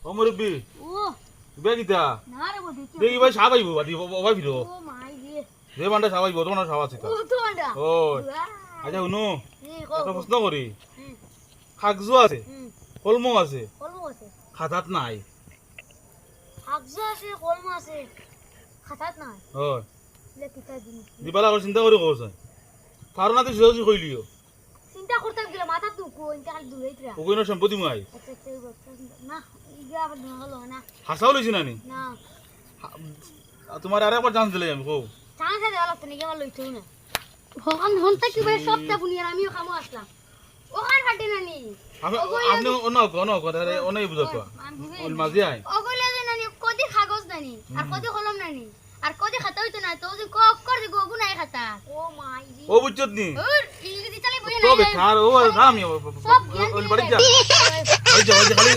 ও মুরব্বি ও বেগিতা না রে বদি দেখি ভাই সাবাইবো বাদি ওই ভিড়ো ও মাই রে যে বান্ডা সাবাইবো তোমার সাবা আছে ও তো আন্ডা ওই আচ্ছা শুনো কো একটা প্রশ্ন করি হুম কাগজু আছে কলমো আছে কলম আছে খাতাত নাই আগজা আছে কলম আছে খাতাত না ওই লে কিতা দিন দিবালা করে চিন্তা করে করছ ফারনাতে সোজি কইলিও চিন্তা করতে গেলে মাথা তো কো ইনটা খালি দুইতরা ওকইনো সম্পত্তি মাই আচ্ছা আচ্ছা না ইগা আবার না হলো না হাসাও লইছি নানি না তোমার আরেকবার চান্স দিলে আমি কও চান্স আছে অলপ তো নিকে লইতো না হন হনটা কি ভাই সবটা বুনি আর আমিও কামো আসলাম ওখান কাটে নানি আমি আপনি অন্য কথা অনেক বুঝাতো ওল মাঝি আই ওগুলা যে নানি কদি কাগজ নানি আর কদি কলম নানি আর কদি খাতা হইতো না তো যে কক করে গগু নাই খাতা ও মাই জি ও বুঝছত নি ওর ইংরেজি চালাই বই তো না বেকার ও রামি ওল বাড়ি যা খালি